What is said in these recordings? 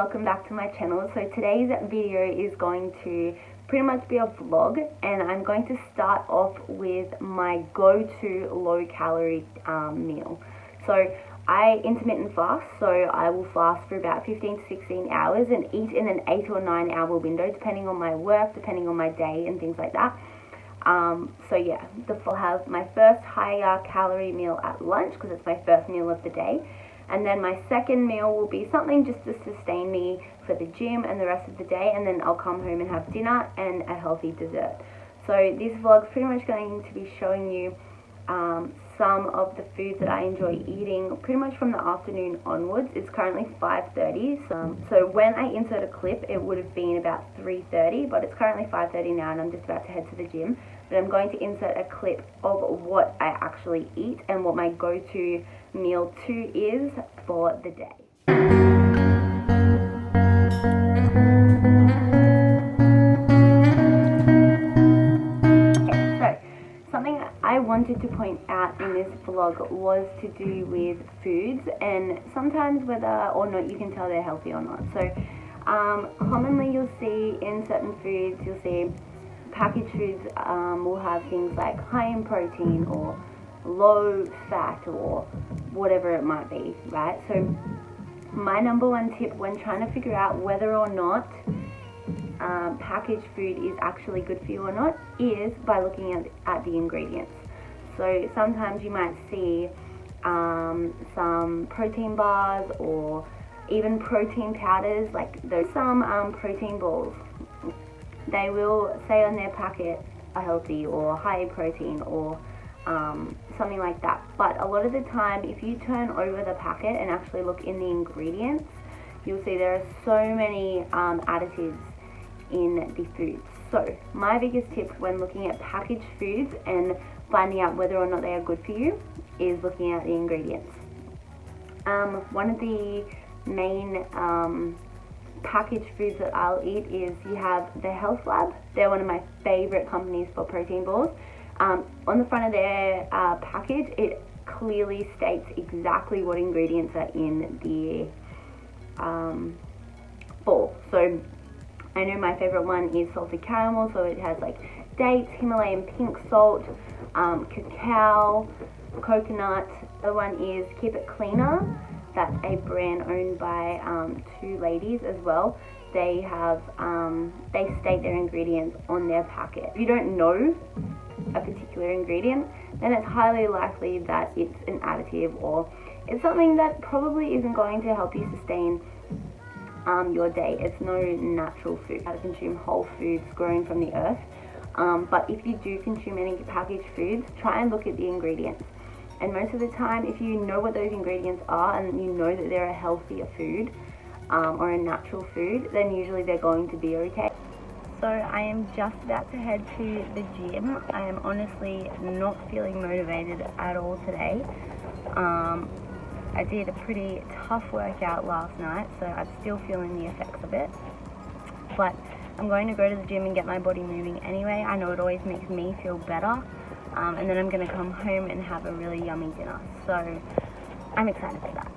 welcome back to my channel. So today's video is going to pretty much be a vlog, and I'm going to start off with my go-to low calorie meal. So I intermittent fast, so I will fast for about 15 to 16 hours and eat in an 8 or 9 hour window depending on my work, depending on my day and things like that. So yeah, I'll have my first higher calorie meal at lunch because it's my first meal of the day. And then my second meal will be something just to sustain me for the gym and the rest of the day. And then I'll come home and have dinner and a healthy dessert. So this vlog is pretty much going to be showing you some of the foods that I enjoy eating pretty much from the afternoon onwards. It's currently 5:30. So when I insert a clip, it would have been about 3:30, but it's currently 5:30 now and I'm just about to head to the gym. But I'm going to insert a clip of what I actually eat and what my go-to meal 2 is for the day. Okay, so something I wanted to point out in this vlog was to do with foods and sometimes whether or not you can tell they're healthy or not. So commonly you'll see in certain foods, you'll see packaged foods will have things like high in protein or low fat or whatever it might be, right? So my number one tip when trying to figure out whether or not packaged food is actually good for you or not is by looking at the ingredients. So sometimes you might see some protein bars or even protein powders, like some protein balls. They will say on their packet are healthy or high in protein or something like that. But a lot of the time, if you turn over the packet and actually look in the ingredients, you'll see there are so many additives in the foods. So my biggest tip when looking at packaged foods and finding out whether or not they are good for you is looking at the ingredients. One of the main packaged foods that I'll eat is you have the Health Lab. They're one of my favorite companies for protein balls. On the front of their package, it clearly states exactly what ingredients are in the ball. So I know my favorite one is salted caramel, so it has like dates, Himalayan pink salt, cacao, coconut. The other one is Keep It Cleaner. That's a brand owned by 2 ladies as well. They have they state their ingredients on their packet. If you don't know a particular ingredient, then it's highly likely that it's an additive or it's something that probably isn't going to help you sustain your day. It's no natural food. How to consume whole foods grown from the earth. But if you do consume any packaged foods, try and look at the ingredients. And most of the time, if you know what those ingredients are and you know that they're a healthier food or a natural food, then usually they're going to be okay. So I am just about to head to the gym. I am honestly not feeling motivated at all today. I did a pretty tough workout last night, so I'm still feeling the effects of it. But I'm going to go to the gym and get my body moving anyway. I know it always makes me feel better. And then I'm going to come home and have a really yummy dinner. So I'm excited for that.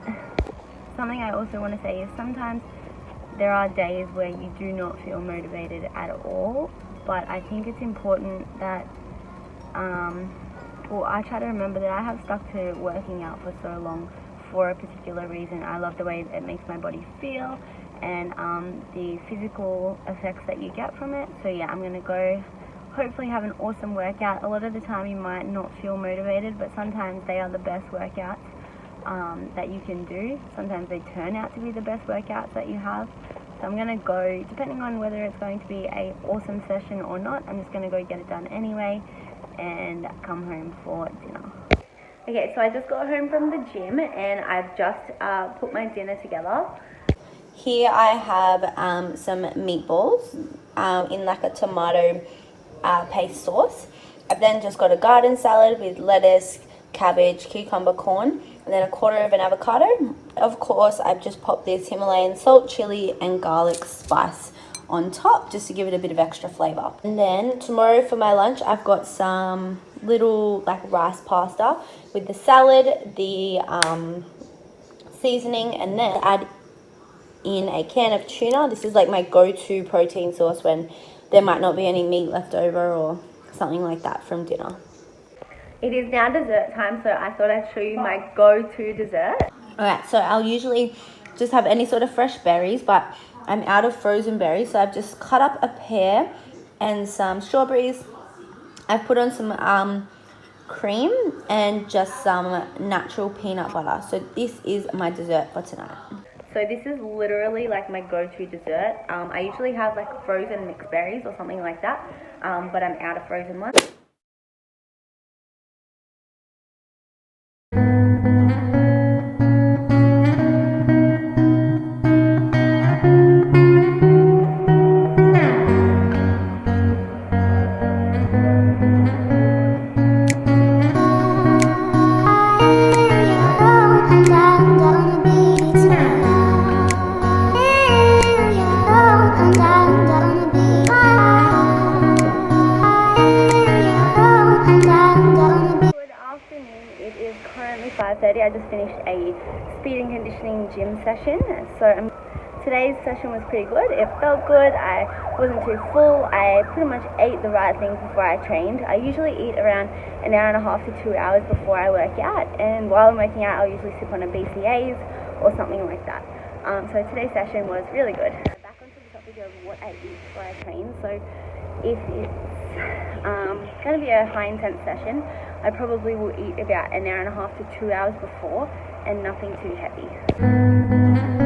Something I also want to say is sometimes there are days where you do not feel motivated at all, but I think it's important that, I try to remember that I have stuck to working out for so long for a particular reason. I love the way it makes my body feel and the physical effects that you get from it. So yeah, I'm going to go hopefully have an awesome workout. A lot of the time you might not feel motivated, but sometimes they are the best workouts that you can do. Sometimes they turn out to be the best workouts that you have. So I'm going to go, depending on whether it's going to be a awesome session or not, I'm just going to go get it done anyway and come home for dinner. Okay, so I just got home from the gym and I've just put my dinner together. Here I have some meatballs in like a tomato paste sauce. I've then just got a garden salad with lettuce, cabbage, cucumber, corn, and then a quarter of an avocado. Of course, I've just popped this Himalayan salt, chili, and garlic spice on top just to give it a bit of extra flavor. And then tomorrow for my lunch, I've got some little like rice pasta with the salad, the seasoning, and then add in a can of tuna. This is like my go-to protein source when there might not be any meat left over or something like that from dinner. It is now dessert time, so I thought I'd show you my go-to dessert. Alright, so I'll usually just have any sort of fresh berries, but I'm out of frozen berries, so I've just cut up a pear and some strawberries. I've put on some cream and just some natural peanut butter. So this is my dessert for tonight. So this is literally like my go-to dessert. I usually have like frozen mixed berries or something like that, but I'm out of frozen ones. It is currently 5:30. I just finished a speed and conditioning gym session. So today's session was pretty good. It felt good. I wasn't too full. I pretty much ate the right things before I trained. I usually eat around an hour and a half to 2 hours before I work out. And while I'm working out, I'll usually sip on a BCAAs or something like that. So today's session was really good. Back onto the topic of what I eat before I train. So if it's going to be a high intense session, I probably will eat about an hour and a half to 2 hours before and nothing too heavy.